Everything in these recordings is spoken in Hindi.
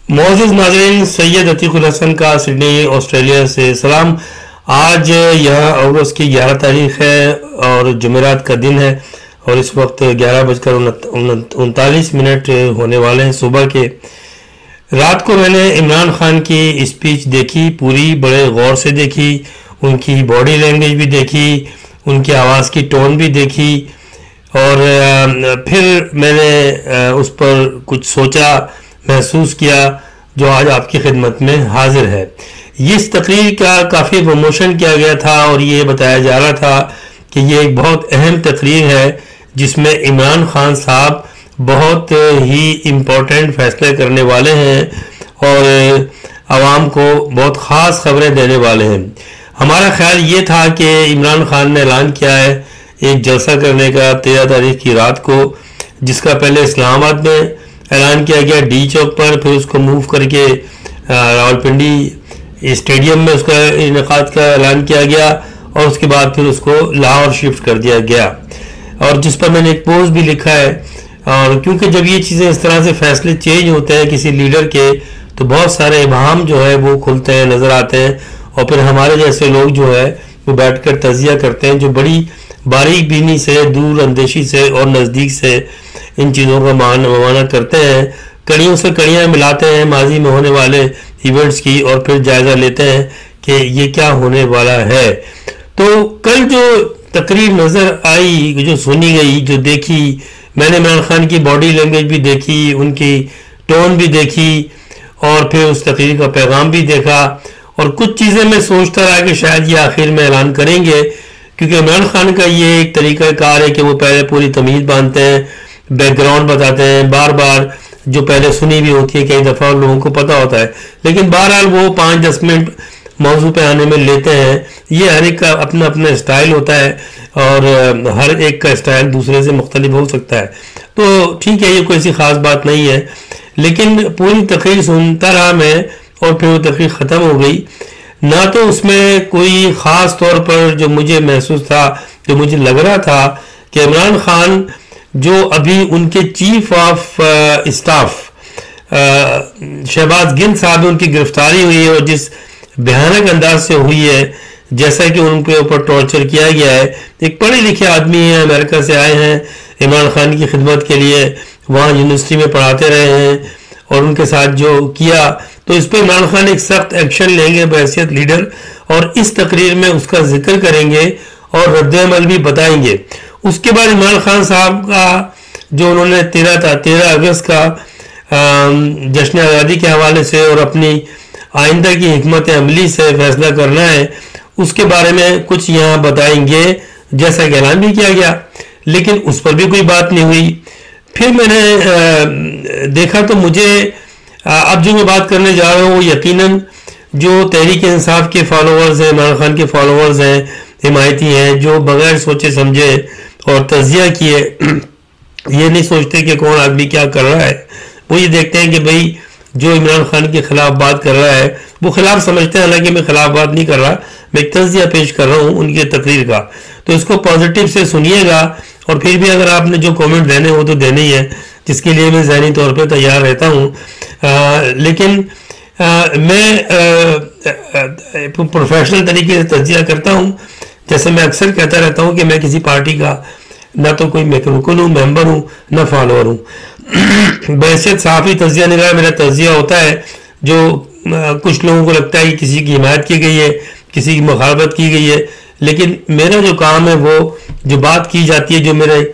मोअज़्ज़िज़ नाज़रीन, सैयद अतीकुल हसन का सिडनी ऑस्ट्रेलिया से सलाम। आज यहाँ अगस्त की 11 तारीख है और जुमेरात का दिन है और इस वक्त 11:39 होने वाले हैं सुबह के। रात को मैंने इमरान खान की स्पीच देखी, पूरी बड़े गौर से देखी, उनकी बॉडी लैंग्वेज भी देखी, उनकी आवाज़ की टोन भी देखी और फिर मैंने उस पर कुछ सोचा, महसूस किया जो आज आपकी खिदमत में हाजिर है। इस तकरीर का काफ़ी प्रमोशन किया गया था और ये बताया जा रहा था कि ये एक बहुत अहम तकरीर है जिसमें इमरान खान साहब बहुत ही इम्पोर्टेंट फैसले करने वाले हैं और आवाम को बहुत ख़ास खबरें देने वाले हैं। हमारा ख्याल ये था कि इमरान खान ने ऐलान किया है एक जलसा करने का 13 तारीख की रात को, जिसका पहले इस्लामाबाद में ऐलान किया गया डी चौक पर, फिर उसको मूव करके रावलपिंडी स्टेडियम में उसका इनेकाद का ऐलान किया गया और उसके बाद फिर उसको लाहौर शिफ्ट कर दिया गया और जिस पर मैंने एक पोस्ट भी लिखा है। और क्योंकि जब ये चीज़ें इस तरह से फैसले चेंज होते हैं किसी लीडर के, तो बहुत सारे इबाहम जो है वो खुलते हैं, नज़र आते हैं और फिर हमारे जैसे लोग जो है वो बैठकर तजिया करते हैं, जो बड़ी बारीक बीनी से, दूर अंदेशी से और नज़दीक से इन चीज़ों का माना करते हैं, कड़ियों से कड़ियाँ मिलाते हैं माजी में होने वाले इवेंट्स की और फिर जायज़ा लेते हैं कि ये क्या होने वाला है। तो कल जो तकरीर नज़र आई, जो सुनी गई, जो देखी, मैंने इमरान खान की बॉडी लैंग्वेज भी देखी, उनकी टोन भी देखी और फिर उस तकरीर का पैगाम भी देखा और कुछ चीज़ें मैं सोचता रहा कि शायद ये आखिर में ऐलान करेंगे, क्योंकि इमरान खान का ये एक तरीका कार है कि वो पहले पूरी तमीज़ बांधते हैं, बैकग्राउंड बताते हैं, बार बार जो पहले सुनी भी होती है, कई दफ़ा लोगों को पता होता है, लेकिन बहरहाल वो 5-10 मिनट मौजू पे आने में लेते हैं। ये हर एक का अपना अपना स्टाइल होता है और हर एक का स्टाइल दूसरे से मुख्तलिफ हो सकता है। तो ठीक है, ये कोई ऐसी ख़ास बात नहीं है, लेकिन पूरी तकरीर सुनता रहा मैं और फिर वो तकरीर ख़त्म हो गई। ना तो उसमें कोई ख़ास तौर पर जो मुझे महसूस था, जो मुझे लग रहा था कि इमरान खान जो अभी उनके chief of staff Shahbaz Gill साहब, उनकी गिरफ्तारी हुई है और जिस भयानक अंदाज से हुई है, जैसा कि उनके ऊपर टॉर्चर किया गया है। एक पढ़े लिखे आदमी हैं, अमेरिका से आए हैं इमरान खान की खिदमत के लिए, वहाँ यूनिवर्सिटी में पढ़ाते रहे हैं और उनके साथ जो किया, तो इस पर इमरान खान एक सख्त एक्शन लेंगे बहैसियत लीडर और इस तकरीर में उसका जिक्र करेंगे और रद्द-ए-अमल भी बताएंगे। उसके बाद इमरान खान साहब का जो उन्होंने 13 अगस्त का जश्न आज़ादी के हवाले से और अपनी आइंदा की हिकमत अमली से फैसला करना है, उसके बारे में कुछ यहाँ बताएंगे, जैसा कि ऐलान भी किया गया, लेकिन उस पर भी कोई बात नहीं हुई। फिर मैंने देखा तो मुझे अब जो मैं बात करने जा रहा हूँ वो यकीनन जो तहरीक इंसाफ के फॉलोअर्स हैं, इमरान खान के फॉलोअर्स हैं, हिमायती हैं, जो बगैर सोचे समझे और तजिया किए ये नहीं सोचते कि कौन आदमी क्या कर रहा है, वो ये देखते हैं कि भाई जो इमरान खान के खिलाफ बात कर रहा है वो खिलाफ समझते हैं। हालांकि मैं खिलाफ बात नहीं कर रहा, मैं एक तजिया पेश कर रहा हूँ उनकी तकरीर का, तो इसको पॉजिटिव से सुनिएगा और फिर भी अगर आपने जो कमेंट देने हो तो देने ही है, जिसके लिए मैं ज़हनी तौर पर तैयार रहता हूँ। लेकिन मैं प्रोफेशनल तरीके से तजिया करता हूँ। जैसे मैं अक्सर कहता रहता हूँ कि मैं किसी पार्टी का ना तो कोई रुकन हूँ, मेंबर हूँ, ना फॉलोअर हूँ। बहैसियत सहाफ़ी तजिया निगाह मेरा तजिया होता है। जो कुछ लोगों को लगता है कि किसी की हिमायत की गई है, किसी की मुखालफत की गई है, लेकिन मेरा जो काम है वो जो बात की जाती है, जो मेरे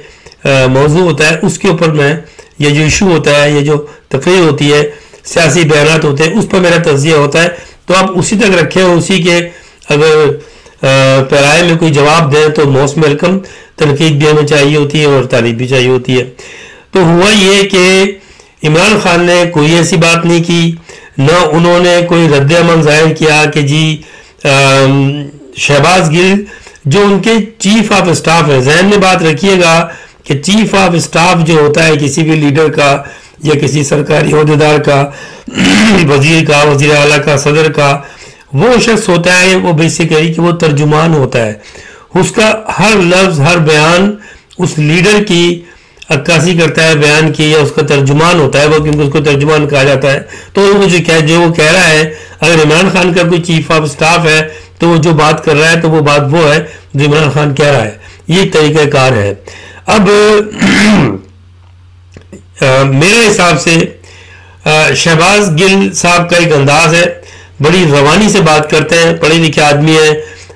मौजू होता है उसके ऊपर मैं, ये जो इशू होता है, ये जो तकरीर होती है, सियासी बयानात होते हैं, उस पर मेरा तजिया होता है। तो आप उसी तक रखें और उसी के अगर पैराए में कोई जवाब दें तो मोस्ट वेलकम। तनकीद भी हमें चाहिए होती है और तारीफ भी चाहिए होती है। तो हुआ ये कि इमरान खान ने कोई ऐसी बात नहीं की, न उन्होंने कोई रद्द-ए-अमल जाहिर किया कि जी शहबाज गिल जो उनके चीफ ऑफ स्टाफ है, जहन में बात रखिएगा कि चीफ ऑफ स्टाफ जो होता है किसी भी लीडर का या किसी सरकारी अहदेदार का, वजीर का, वजीर आला का, सदर का, वो शख्स होता है, वो बेसिकली कि वो तर्जुमान होता है। उसका हर लफ्ज़, हर बयान उस लीडर की अक्कासी करता है बयान की, या उसका तर्जुमान होता है वो, क्योंकि उसको तर्जुमान कहा जाता है, तो वो जो वो कह रहा है, अगर इमरान खान का कोई चीफ ऑफ स्टाफ है तो वो जो बात कर रहा है तो वो बात वो है जो इमरान खान कह रहा है। ये तरीक़ाकार है। अब मेरे हिसाब से शहबाज गिल साहब का एक अंदाज है, बड़ी रवानी से बात करते हैं, पढ़े लिखे आदमी है,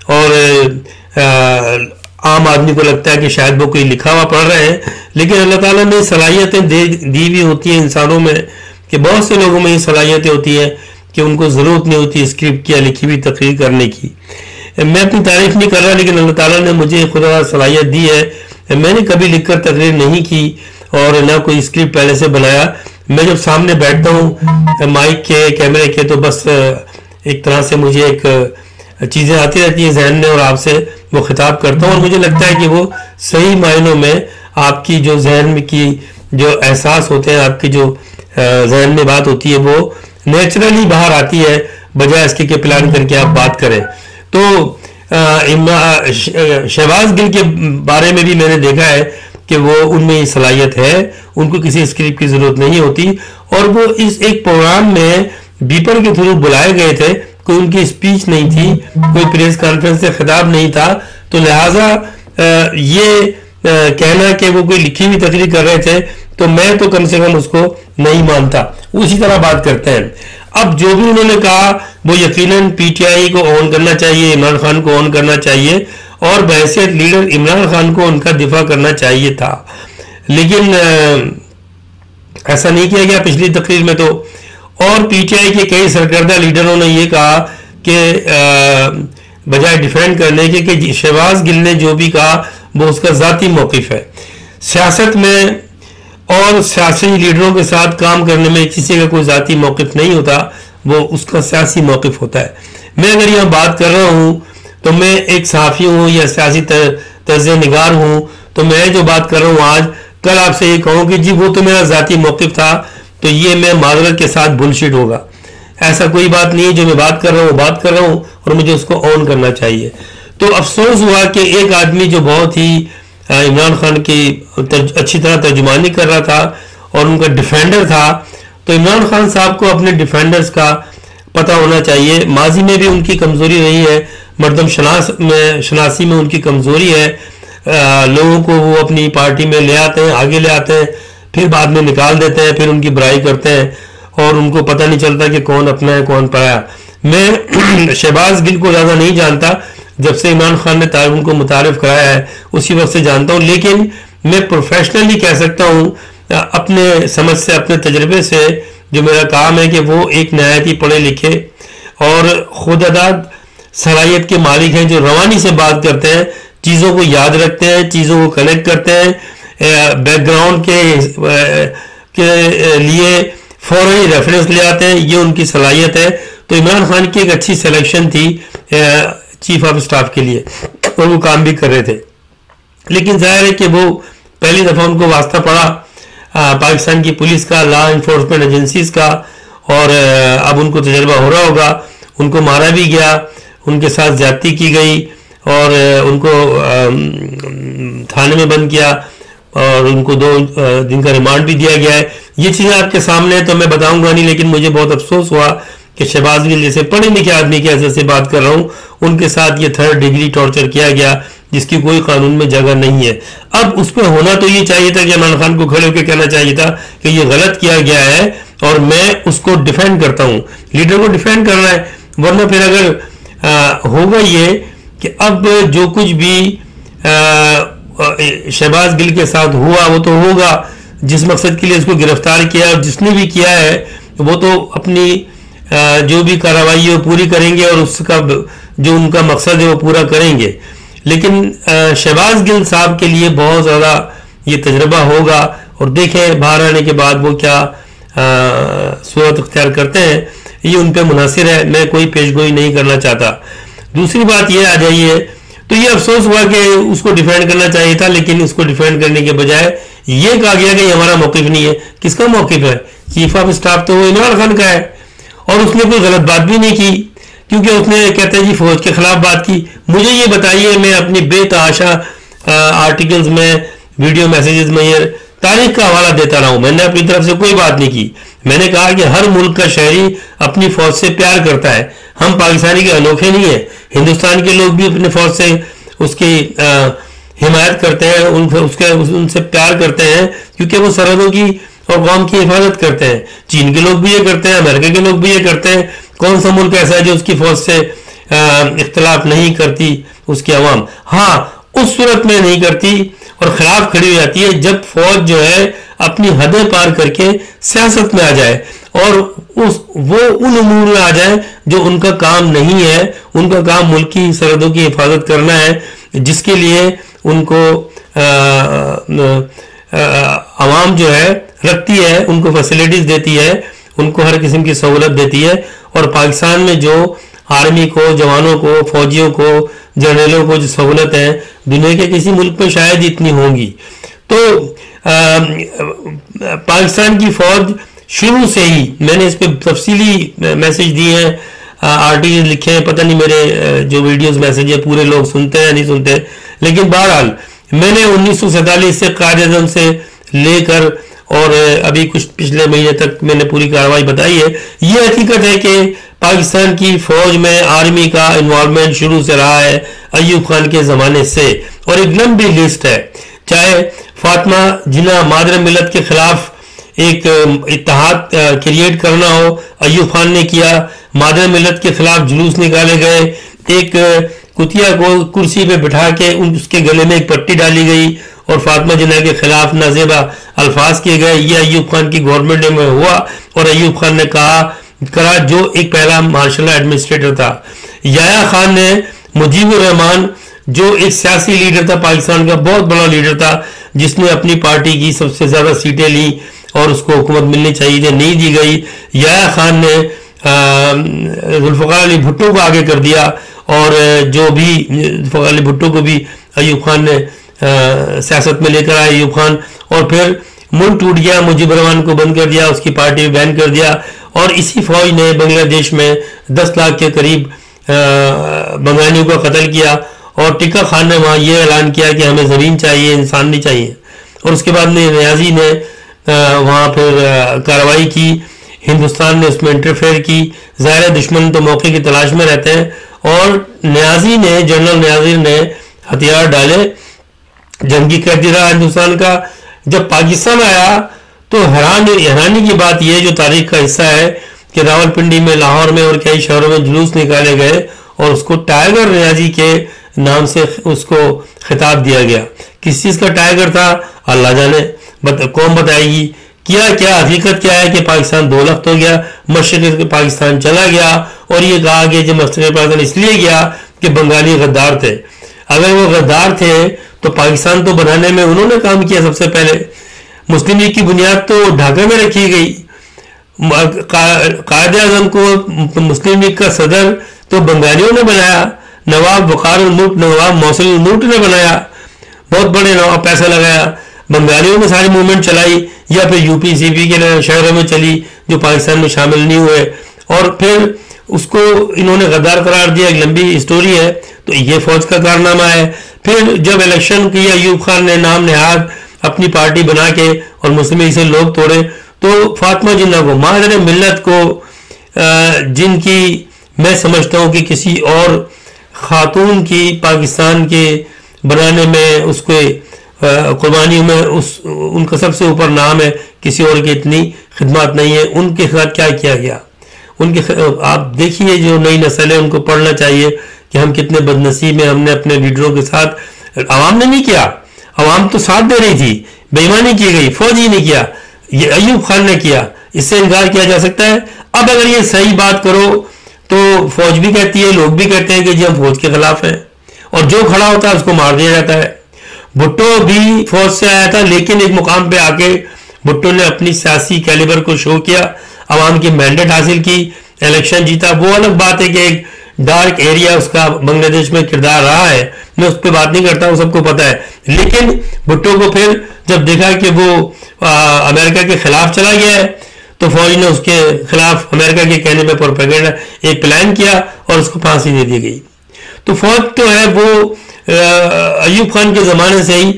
और आम आदमी को लगता है कि शायद वो कोई लिखा हुआ पढ़ रहे हैं, लेकिन अल्लाह ताला ने सलाहियतें दी हुई होती हैं इंसानों में, कि बहुत से लोगों में ये सलाहियतें होती हैं कि उनको ज़रूरत नहीं होती स्क्रिप्ट की या लिखी हुई तकरीर करने की। मैं अपनी तारीफ नहीं कर रहा, लेकिन अल्लाह ताला ने मुझे खुदा सलाहियत दी है। मैंने कभी लिखकर तकरीर नहीं की और ना कोई स्क्रिप्ट पहले से बनाया। मैं जब सामने बैठता हूँ माइक के, कैमरे के, तो बस एक तरह से मुझे एक चीज़ें आती रहती हैं जहन में और आपसे वो खिताब करता हूँ, और मुझे लगता है कि वो सही मायनों में आपकी जो जहन में की जो एहसास होते हैं, आपकी जो जहन में बात होती है, वो नेचुरली बाहर आती है, बजाय इसके कि प्लान करके आप बात करें। तो शहबाज गिल के बारे में भी मैंने देखा है कि वो उनमें ये सलाहियत है, उनको किसी स्क्रिप्ट की जरूरत नहीं होती, और वो इस एक प्रोग्राम में बीपर के थ्रू बुलाए गए थे, कोई उनकी स्पीच नहीं थी, कोई प्रेस कॉन्फ्रेंस से खिताब नहीं था, तो लिहाजा ये कहना कि वो कोई लिखी हुई तकरीर कर रहे थे, तो मैं तो कम से कम उसको नहीं मानता। उसी तरह बात करते हैं। अब जो भी उन्होंने कहा वो यकीनन पीटीआई को ऑन करना चाहिए, इमरान खान को ऑन करना चाहिए, और बहैसियत लीडर इमरान खान को उनका दिफा करना चाहिए था, लेकिन ऐसा नहीं किया गया पिछली तकरीर में। तो और पीटीआई के कई सरकर्दा लीडरों ने ये कहा कि बजाय डिफेंड करने के कि शहबाज गिल ने जो भी कहा वो उसका ज़ाती मौक़िफ़ है। सियासत में और सियासी लीडरों के साथ काम करने में किसी का कोई ज़ाती मौक़िफ़ नहीं होता, वो उसका सियासी मौक़िफ़ होता है। मैं अगर यहाँ बात कर रहा हूँ तो मैं एक सहाफ़ी हूँ या सियासी तर्ज़ निगार हूँ, तो मैं जो बात कर रहा हूँ आज, कल आपसे ये कहूँ कि जी वो तो मेरा ज़ाती मौक़िफ़ था, तो ये मैं माज़रत के साथ बुलशिट होगा। ऐसा कोई बात नहीं है, जो मैं बात कर रहा हूँ बात कर रहा हूँ, और मुझे उसको ऑन करना चाहिए। तो अफसोस हुआ कि एक आदमी जो बहुत ही इमरान खान की अच्छी तरह तर्जुमानी कर रहा था और उनका डिफेंडर था, तो इमरान खान साहब को अपने डिफेंडर्स का पता होना चाहिए। माजी में भी उनकी कमज़ोरी रही है, मर्दम शनासी में उनकी कमज़ोरी है। लोगों को वो अपनी पार्टी में ले आते हैं, आगे ले आते हैं, फिर बाद में निकाल देते हैं, फिर उनकी बुराई करते हैं, और उनको पता नहीं चलता कि कौन अपना है कौन पराया। मैं शहबाज गिल को ज़्यादा नहीं जानता, जब से इमरान खान ने उनको मुतारिफ कराया है उसी वक्त से जानता हूँ, लेकिन मैं प्रोफेशनली कह सकता हूँ अपने समझ से, अपने तजर्बे से, जो मेरा काम है कि वो एक नहायत ही पढ़े लिखे और खुददाद सलाहियत के मालिक हैं, जो रवानी से बात करते हैं, चीज़ों को याद रखते हैं, चीज़ों को कनेक्ट करते हैं, बैकग्राउंड के लिए फौरन ही रेफरेंस ले आते हैं, ये उनकी सलाहियत है। तो इमरान खान की एक अच्छी सिलेक्शन थी चीफ ऑफ स्टाफ के लिए, और वो काम भी कर रहे थे, लेकिन जाहिर है कि वो पहली दफ़ा उनको वास्ता पड़ा पाकिस्तान की पुलिस का, लॉ इन्फोर्समेंट एजेंसीज का, और अब उनको तजर्बा हो रहा होगा। उनको मारा भी गया, उनके साथ ज्यादती की गई, और उनको थाने में बंद किया, और उनको 2 दिन का रिमांड भी दिया गया है। ये चीज़ें आपके सामने है तो मैं बताऊंगा नहीं, लेकिन मुझे बहुत अफसोस हुआ कि शहबाज गिल जैसे पढ़े लिखे आदमी की ऐसे से बात कर रहा हूँ, उनके साथ ये 3rd डिग्री टॉर्चर किया गया, जिसकी कोई कानून में जगह नहीं है। अब उस पर होना तो ये चाहिए था कि इमरान खान को खड़े होकर कहना चाहिए था कि ये गलत किया गया है और मैं उसको डिफेंड करता हूँ। लीडर को डिफेंड करना है, वरना फिर अगर होगा ये कि अब जो कुछ भी शहबाज गिल के साथ हुआ वो तो होगा, जिस मकसद के लिए उसको गिरफ्तार किया और जिसने भी किया है वो तो अपनी जो भी कार्रवाई है वो पूरी करेंगे, और उसका जो उनका मकसद है वो पूरा करेंगे। लेकिन शहबाज गिल साहब के लिए बहुत ज़्यादा ये तजर्बा होगा, और देखें बाहर आने के बाद वो क्या सूरत अख्तियार करते हैं, ये उन पर मुनासिर है। मैं कोई पेशगोई नहीं करना चाहता। दूसरी बात ये आ जाइए, तो ये अफसोस हुआ कि उसको डिफेंड करना चाहिए था, लेकिन उसको डिफेंड करने के बजाय ये कहा गया कि हमारा मौक़िफ़ नहीं है। किसका मौक़िफ़ है? चीफ ऑफ स्टाफ तो वो इमरान खान का है, और उसने कोई गलत बात भी नहीं की, क्योंकि उसने कहते हैं जी फौज के खिलाफ बात की। मुझे ये बताइए, मैं अपनी बेतहाशा आर्टिकल्स में, वीडियो मैसेजेस में ये तारीख का हवाला देता रहा हूं, मैंने अपनी तरफ से कोई बात नहीं की। मैंने कहा कि हर मुल्क का शहरी अपनी फौज से प्यार करता है, हम पाकिस्तानी के अनोखे नहीं है। हिंदुस्तान के लोग भी अपनी फौज से उसकी हिमायत करते हैं, उनसे प्यार करते हैं, क्योंकि वो सरहदों की और कौम की हिफाजत करते हैं। चीन के लोग भी ये करते हैं, अमेरिका के लोग भी ये करते हैं। कौन सा मुल्क ऐसा है जो उसकी फौज से इख्तलाफ नहीं करती उसकी अवाम? हाँ, उस सूरत में नहीं करती और खिलाफ खड़ी हो जाती है जब फौज जो है अपनी हदें पार करके सियासत में आ जाए और वो उन उमूर में आ जाए जो उनका काम नहीं है। उनका काम मुल्क की सरहदों की हिफाजत करना है, जिसके लिए उनको अवाम जो है रखती है, उनको फैसिलिटीज देती है, उनको हर किस्म की सहूलत देती है। और पाकिस्तान में जो आर्मी को, जवानों को, फौजियों को, जर्नलों को जो सहूलत है, दुनिया के किसी मुल्क में शायद इतनी होंगी। तो पाकिस्तान की फौज शुरू से ही, मैंने इस पर तफसीली मैसेज दिए हैं, आर्टिकल लिखे हैं, पता नहीं मेरे जो वीडियोस मैसेज है पूरे लोग सुनते हैं या नहीं सुनते, लेकिन बहरहाल मैंने 1947 से कायद-ए-आज़म से लेकर और अभी कुछ पिछले महीने तक मैंने पूरी कार्रवाई बताई है। ये हकीकत है कि पाकिस्तान की फौज में आर्मी का इन्वॉल्वमेंट शुरू से रहा है अयूब खान के ज़माने से, और एक लंबी लिस्ट है। चाहे फातिमा जिन्ना मादर मिलत के खिलाफ एक इत्तेहाद क्रिएट करना हो, अयूब खान ने किया। मादर मिलत के खिलाफ जुलूस निकाले गए, एक कुतिया को कुर्सी पे बिठा के उसके गले में एक पट्टी डाली गई और फातिमा जिन्ना के खिलाफ नाजेबा अल्फाज किए गए। ये अयूब खान की गवर्नमेंट में हुआ और अयूब खान ने करा जो एक पहला मार्शल एडमिनिस्ट्रेटर था। याया खान ने मुजीबुर रहमान जो एक सियासी लीडर था, पाकिस्तान का बहुत बड़ा लीडर था, जिसने अपनी पार्टी की सबसे ज्यादा सीटें ली और उसको हुकूमत मिलनी चाहिए थी, नहीं दी गई। याया खान ने जुल्फ़िकार अली भुट्टो को आगे कर दिया और जो भी जुल्फ़िकार अली भुट्टो को भी अयूब खान ने सियासत में लेकर आया अयूब खान, और फिर मुल्क टूट गया, मुजीबुर रहमान को बंद कर दिया, उसकी पार्टी बैन कर दिया। और इसी फौज ने बांग्लादेश में 10 लाख के करीब बंगालियों को कत्ल किया और टिक्का खान ने वहाँ ये ऐलान किया कि हमें ज़मीन चाहिए, इंसान नहीं चाहिए। और उसके बाद में नियाजी ने वहाँ फिर कार्रवाई की, हिंदुस्तान ने उसमें इंटरफेयर की। ज़ाहिर दुश्मन तो मौके की तलाश में रहते हैं और नियाजी ने, जनरल नियाजी ने हथियार डाले, जंगी कर दिया हिंदुस्तान का। जब पाकिस्तान आया तो हैरानी की बात यह, जो तारीख का हिस्सा है, कि रावलपिंडी में, लाहौर में और कई शहरों में जुलूस निकाले गए और उसको टाइगर नियाजी के नाम से उसको खिताब दिया गया। किस चीज़ का टाइगर था अल्लाह जाने, कौन बताएगी। क्या हकीकत क्या है कि पाकिस्तान 2 लख्त हो गया, मशरक़ी पाकिस्तान चला गया और ये कहा कि जब मशरक़ी पाकिस्तान इसलिए गया कि बंगाली गद्दार थे। अगर वो गद्दार थे तो पाकिस्तान तो बनाने में उन्होंने काम किया सबसे पहले। मुस्लिम लीग की बुनियाद तो ढाका में रखी गई। कायद-ए-आज़म को मुस्लिम लीग का सदर तो बंगालियों ने बनाया, नवाब वक़ार उल मुल्क, नवाब मोहसिन उल मुल्क ने बनाया, बहुत बड़े नवाब, पैसा लगाया। बंगालियों ने सारी मूवमेंट चलाई या फिर यूपी सीपी के शहरों में चली जो पाकिस्तान में शामिल नहीं हुए, और फिर उसको इन्होंने गद्दार करार दिया। एक लंबी स्टोरी है। तो ये फौज का कारनामा है। फिर जब इलेक्शन किया अयूब खान ने नाम नेहाद अपनी पार्टी बना के और मुस्लिम लीग से लोग तोड़े, तो फातिमा जिन्ना को, मादर मिल्लत को, जिनकी मैं समझता हूँ कि किसी और खातून की पाकिस्तान के बनाने में, उसके कुर्बानियों में उनका सबसे ऊपर नाम है, किसी और की इतनी खिदमत नहीं है। उनके साथ क्या किया गया, उनके आप देखिए, जो नई नस्ल है उनको पढ़ना चाहिए कि हम कितने बदनसीब हैं। हमने अपने लीडरों के साथ, आवाम ने नहीं किया, आवाम तो साथ दे रही थी, बेईमानी की गई, फौज ही नहीं किया, ये अयूब खान ने किया। इससे इनकार किया जा सकता है? अब अगर ये सही बात करो तो फौज भी कहती है, लोग भी कहते हैं कि जी हम फौज के खिलाफ हैं, और जो खड़ा होता है उसको मार दिया जाता है। भुट्टो भी फौज से आया था, लेकिन एक मुकाम पे आके भुट्टो ने अपनी सियासी कैलिबर को शो किया, अवाम की मैंडेट हासिल की, इलेक्शन जीता। वो अलग बात है कि एक डार्क एरिया उसका बांग्लादेश में किरदार रहा है, मैं उस पर बात नहीं करता, वो सबको पता है। लेकिन भुट्टो को फिर जब देखा कि वो अमेरिका के खिलाफ चला गया है, तो फौज ने उसके खिलाफ अमेरिका के कहने पर प्रोपेगेंडा एक प्लान किया और उसको फांसी दे दी गई। तो फौज तो है वो अयूब खान के ज़माने से ही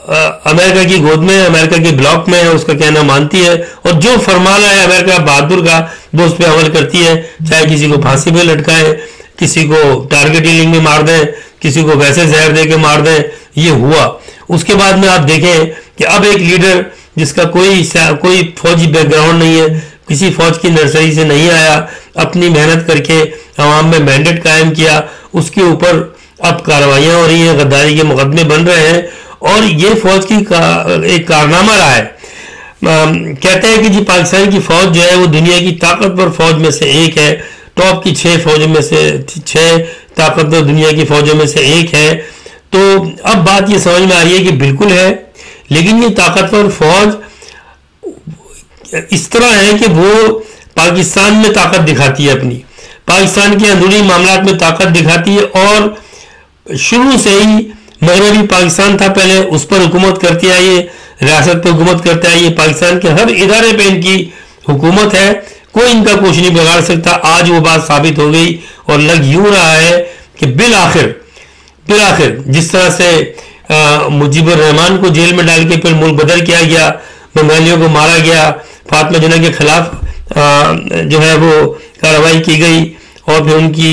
अमेरिका की गोद में, अमेरिका के ब्लॉक में है, उसका कहना मानती है और जो फरमाना है अमेरिका बहादुर का वो उस पर अमल करती है, चाहे किसी को फांसी पे लटकाए, किसी को टारगेट हिलिंग में मार दें, किसी को वैसे जहर दे के मार दें, ये हुआ। उसके बाद में आप देखें कि अब एक लीडर जिसका कोई फौजी बैकग्राउंड नहीं है, किसी फौज की नर्सरी से नहीं आया, अपनी मेहनत करके अवाम में मैंडेट कायम किया, उसके ऊपर अब कार्रवाइयां हो रही हैं, गद्दारी के मुकदमे बन रहे हैं और ये फौज की एक कारनामा रहा है। कहते हैं कि जी पाकिस्तान की फौज जो है वो दुनिया की ताकतवर फौज में से एक है, टॉप की 6 फौजों में से 6 ताकतवर दुनिया की फौजों में से एक है। तो अब बात ये समझ में आ रही है कि बिल्कुल है, लेकिन ये ताकतवर फौज इस तरह है कि वो पाकिस्तान में ताकत दिखाती है, अपनी पाकिस्तान के अंदरूनी मामलात में ताकत दिखाती है और शुरू से ही मगरबी पाकिस्तान था पहले, उस पर हुकूमत करती आई है, रियासत पर हुकूमत करते आई है, पाकिस्तान के हर इदारे पे इनकी हुकूमत है, कोई इनका कुछ नहीं बिगाड़ सकता। आज वो बात साबित हो गई और लग यूं रहा है कि बिल आखिर जिस तरह से मुजीबुर रहमान को जेल में डाल के फिर मुल्क बदल किया गया, बंगालियों को मारा गया, फातिमा जिन्ना के खिलाफ जो है वो कार्रवाई की गई और फिर उनकी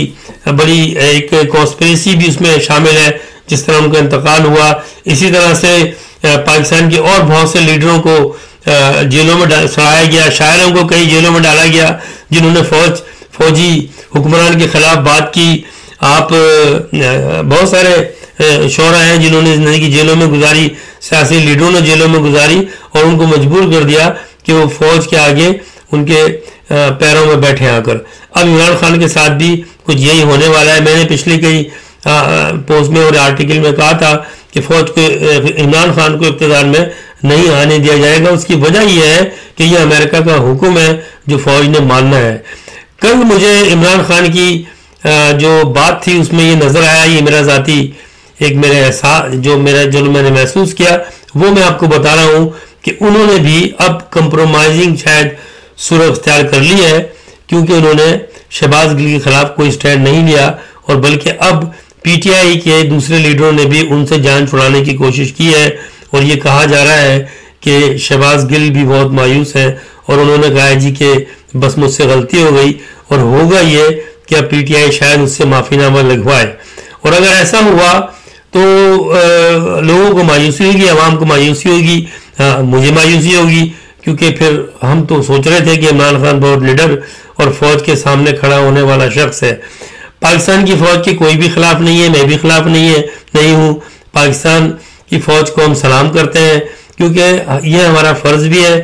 बड़ी एक कॉन्स्पिरेसी भी उसमें शामिल है, जिस तरह उनका इंतकाल हुआ। इसी तरह से पाकिस्तान के और बहुत से लीडरों को जेलों में सड़ाया गया, शायरों को कई जेलों में डाला गया जिन्होंने फौजी हुक्मरान के खिलाफ बात की। आप बहुत सारे शोरा हैं जिन्होंने जिंदगी जेलों में गुजारी, सियासी लीडरों ने जेलों में गुजारी और उनको मजबूर कर दिया कि वो फौज के आगे उनके पैरों में बैठे आकर। अब इमरान खान के साथ भी कुछ यही होने वाला है। मैंने पिछले कई पोस्ट में और आर्टिकल में कहा था कि फौज को, इमरान खान को इक़्तिदार में नहीं आने दिया जाएगा। उसकी वजह यह है कि यह अमेरिका का हुक्म है जो फौज ने मानना है। कल मुझे इमरान खान की जो बात थी उसमें ये नजर आया, ये मेरा जाती एक मेरे एहसास जो मैंने महसूस किया वो मैं आपको बता रहा हूँ कि उन्होंने भी अब कंप्रोमाइजिंग शायद सूरत अख्तियार कर ली है, क्योंकि उन्होंने शहबाज गिल के खिलाफ कोई स्टैंड नहीं लिया और बल्कि अब पीटीआई के दूसरे लीडरों ने भी उनसे जान छुड़ाने की कोशिश की है और ये कहा जा रहा है कि शहबाज गिल भी बहुत मायूस है और उन्होंने कहा है जी कि बस मुझसे गलती हो गई और होगा ये कि अब पीटीआई शायद उससे माफीनामा लगवाए। और अगर ऐसा हुआ तो लोगों को मायूसी होगी, आवाम को मायूसी होगी, मुझे मायूसी होगी, क्योंकि फिर हम तो सोच रहे थे कि इमरान खान बहुत लीडर और फौज के सामने खड़ा होने वाला शख्स है। पाकिस्तान की फौज के कोई भी खिलाफ नहीं है, मैं भी खिलाफ नहीं हूँ। पाकिस्तान की फौज को हम सलाम करते हैं क्योंकि यह हमारा फर्ज भी है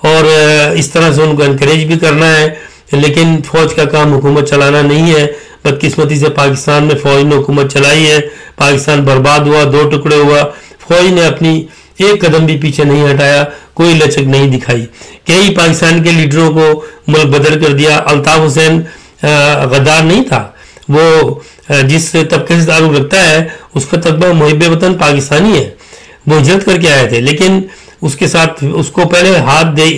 और इस तरह से उनको इनकरेज भी करना है। लेकिन फौज का काम हुकूमत चलाना नहीं है। बदकिस्मती से पाकिस्तान में फौज ने हुकूमत चलाई है, पाकिस्तान बर्बाद हुआ, 2 टुकड़े हुआ। फौज ने अपनी एक कदम भी पीछे नहीं हटाया, कोई लचक नहीं दिखाई। कई पाकिस्तान के लीडरों को मुल्क बदल कर दिया। अल्ताफ हुसैन गद्दार नहीं था, वो जिस तबके से ताल्लुक रखता है उसका तबका मुहिब वतन पाकिस्तानी है, वो हिजरत करके आए थे। लेकिन उसके साथ उसको पहले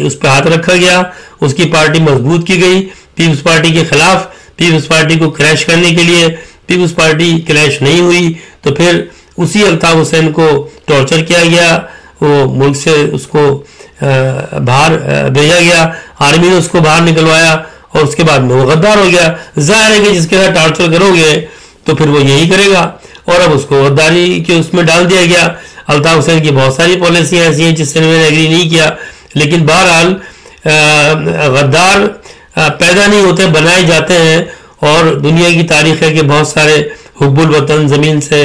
उस पर हाथ रखा गया, उसकी पार्टी मजबूत की गई पीपल्स पार्टी के खिलाफ, पीपल्स पार्टी को क्रैश करने के लिए। पीपल्स पार्टी क्रैश नहीं हुई तो फिर उसी अल्ताफ हुसैन को टॉर्चर किया गया, वो मुल्क से उसको बाहर भेजा गया, आर्मी ने उसको बाहर निकलवाया और उसके बाद में वो गद्दार हो गया। जाहिर है कि जिसके साथ टॉर्चर करोगे तो फिर वो यही करेगा और अब उसको गद्दारी के उसमें डाल दिया गया। अल्ताफ हुसैन की बहुत सारी पॉलिसियां ऐसी हैं जिससे मैंने एग्री नहीं किया, लेकिन बहरहाल गद्दार पैदा नहीं होते, बनाए जाते हैं। और दुनिया की तारीख है कि बहुत सारे हुब्बुल वतन, ज़मीन से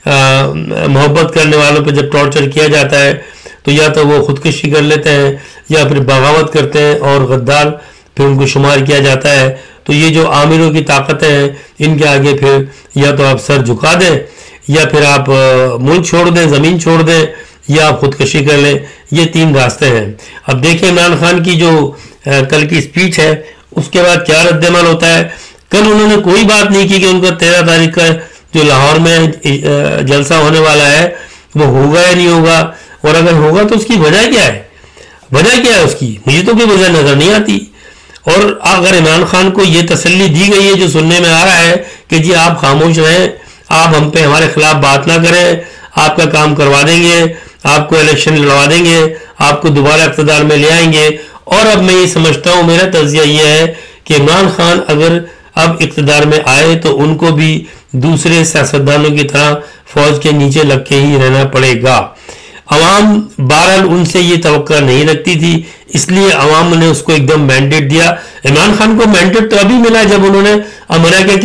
मोहब्बत करने वालों पे जब टॉर्चर किया जाता है तो या तो वो खुदकुशी कर लेते हैं या फिर बगावत करते हैं और गद्दार फिर उनको शुमार किया जाता है। तो ये जो आमिरों की ताकतें हैं इनके आगे फिर या तो आप सर झुका दें या फिर आप मुल्क छोड़ दें, ज़मीन छोड़ दें या आप खुदकुशी कर लें। ये 3 रास्ते हैं। अब देखिए इमरान खान की जो कल की स्पीच है उसके बाद क्या रद्दमल होता है। कल उन्होंने कोई बात नहीं की कि उनका 13 तारीख का जो लाहौर में जलसा होने वाला है वो होगा या नहीं होगा, और अगर होगा तो उसकी वजह क्या है, वजह क्या है उसकी, मुझे तो कोई वजह नजर नहीं आती। और अगर इमरान खान को ये तसल्ली दी गई है जो सुनने में आ रहा है कि जी आप खामोश रहें, आप हम पे हमारे खिलाफ बात ना करें, आपका काम करवा देंगे, आपको इलेक्शन लड़वा देंगे, आपको दोबारा इक़्तिदार में ले आएंगे। और अब मैं ये समझता हूँ, मेरा तज़िया ये है कि इमरान खान अगर अब इक़्तिदार में आए तो उनको भी दूसरे सियासतदानों की तरह फौज के नीचे लग के ही रहना पड़ेगा। अवाम बहरहाल उनसे ये तवक्का नहीं रखती थी, इसलिए अवाम ने उसको एकदम मैंडेट दिया। इमरान खान को मैंडेट तो अभी मिला जब उन्होंने अमेरिका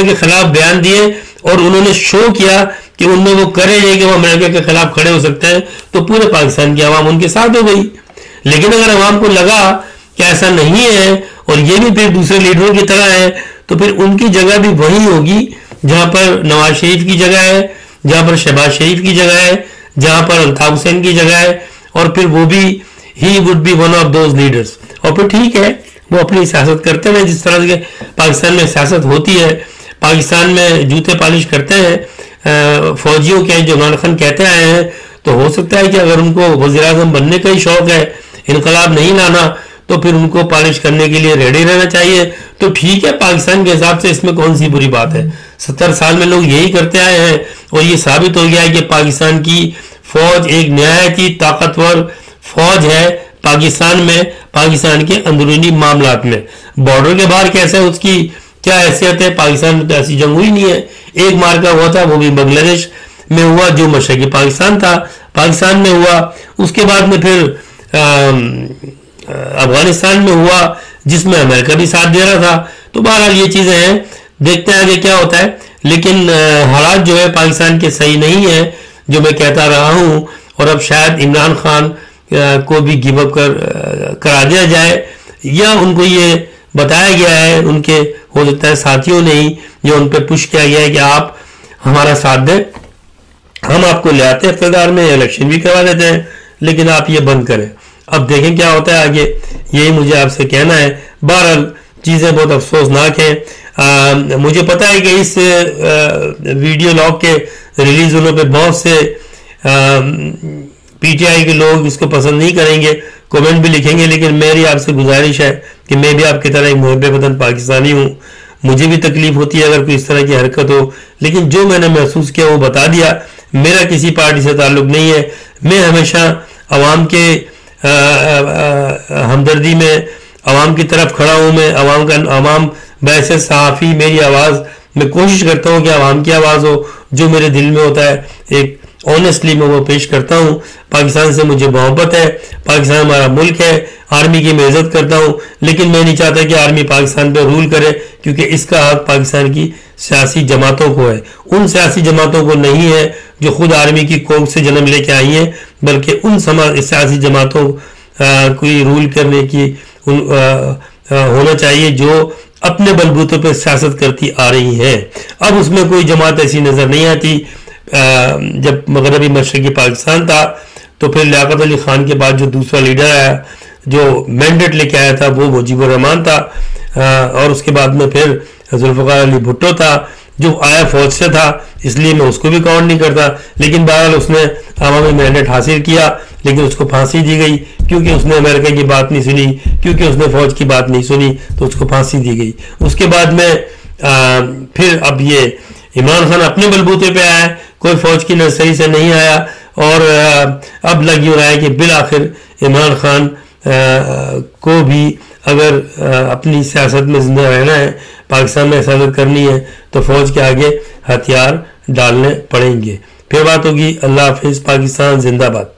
के खिलाफ बयान दिए और उन्होंने शो किया कि उनमें वो करेंगे कि वो अमेरिका के खिलाफ खड़े हो सकते हैं, तो पूरे पाकिस्तान की आवाम उनके साथ हो गई। लेकिन अगर अवाम को लगा कि ऐसा नहीं है और ये भी फिर दूसरे लीडरों की तरह है, तो फिर उनकी जगह भी वही होगी जहां पर नवाज शरीफ की जगह है, जहां पर शहबाज शरीफ की जगह है, जहां पर अल्ताफ हुसैन की जगह है, और फिर वो भी he would be one of those leaders. और फिर ठीक है, वो अपनी सियासत करते हैं जिस तरह से पाकिस्तान में सियासत होती है। पाकिस्तान में जूते पालिश करते हैं फौजियों के, जो इमरान खान कहते आए हैं। तो हो सकता है कि अगर उनको वज़ीर आज़म बनने का ही शौक है, इनकलाब नहीं लाना, तो फिर उनको पॉलिश करने के लिए रेडी रहना चाहिए। तो ठीक है, पाकिस्तान के हिसाब से इसमें कौन सी बुरी बात है। 70 साल में लोग यही करते आए हैं और ये साबित हो गया है कि पाकिस्तान की फौज एक नहायत ही ताकतवर फौज है पाकिस्तान में, पाकिस्तान के अंदरूनी मामलात में। बॉर्डर के बाहर कैसे उसकी क्या हैसियत है, पाकिस्तान में तो ऐसी जंग हुई नहीं है। एक मार्का हुआ था, वो भी बांग्लादेश में हुआ, जो मशरकी पाकिस्तान था, पाकिस्तान में हुआ। उसके बाद में फिर अफगानिस्तान में हुआ, जिसमें अमेरिका भी साथ दे रहा था। तो बहरहाल ये चीजें हैं, देखते हैं आगे क्या होता है। लेकिन हालात जो है पाकिस्तान के सही नहीं है, जो मैं कहता रहा हूं। और अब शायद इमरान खान को भी गिव अप करा दिया जाए, या उनको ये बताया गया है, उनके हो सकता है साथियों ने ही, जो उन पर पुश किया गया है कि आप हमारा साथ दें, हम आपको ले आते हैं इक़्तिदार में, इलेक्शन भी करवा देते हैं, लेकिन आप ये बंद करें। अब देखें क्या होता है आगे, यही मुझे आपसे कहना है। बहरहाल चीज़ें बहुत अफसोसनाक हैं। मुझे पता है कि इस वीडियो लॉग के रिलीज होने पे बहुत से पीटीआई के लोग इसको पसंद नहीं करेंगे, कमेंट भी लिखेंगे, लेकिन मेरी आपसे गुजारिश है कि मैं भी आपकी तरह एक मुहब्बे वतन पाकिस्तानी हूँ। मुझे भी तकलीफ होती है अगर कोई इस तरह की हरकत हो, लेकिन जो मैंने महसूस किया वो बता दिया। मेरा किसी पार्टी से ताल्लुक नहीं है। मैं हमेशा अवाम के हमदर्दी में अवाम की तरफ खड़ा हूँ। मैं अवाम वैसे सहाफ़ी, मेरी आवाज़, मैं कोशिश करता हूँ कि अवाम की आवाज़ हो, जो मेरे दिल में होता है एक ऑनेस्टली मैं वो पेश करता हूँ। पाकिस्तान से मुझे मोहब्बत है, पाकिस्तान हमारा मुल्क है, आर्मी की मैं इज्जत करता हूँ, लेकिन मैं नहीं चाहता कि आर्मी पाकिस्तान पे रूल करे, क्योंकि इसका हक पाकिस्तान की सियासी जमातों को है। उन सियासी जमातों को नहीं है जो खुद आर्मी की कोख से जन्म लेके आई हैं, बल्कि उन सियासी जमातों कोई रूल करने की होना चाहिए जो अपने बलबूते पर सियासत करती आ रही है। अब उसमें कोई जमात ऐसी नजर नहीं आती। जब मगरबी मशरकी पाकिस्तान था तो फिर लियाकत अली खान के बाद जो दूसरा लीडर आया, जो मैंडेट लेके आया था, वो मुजीबुर रहमान था। और उसके बाद में फिर जुल्फ़िकार अली भुट्टो था, जो आया फौज से था, इसलिए मैं उसको भी काउंट नहीं करता। लेकिन बहरहाल उसने अवामी मैंडेट हासिल किया, लेकिन उसको फांसी दी गई, क्योंकि उसने अमेरिका की बात नहीं सुनी, क्योंकि उसने फौज की बात नहीं सुनी, तो उसको फांसी दी गई। उसके बाद में फिर अब ये इमरान खान अपने बलबूते पे आया, कोई फौज की नर्सरी से नहीं आया। और अब लग यूँ रहा है कि बिल आखिर इमरान खान को भी अगर अपनी सियासत में जिंदा रहना है, पाकिस्तान में सियासत करनी है, तो फौज के आगे हथियार डालने पड़ेंगे। फिर बात होगी। अल्लाह हाफिज़। पाकिस्तान जिंदाबाद।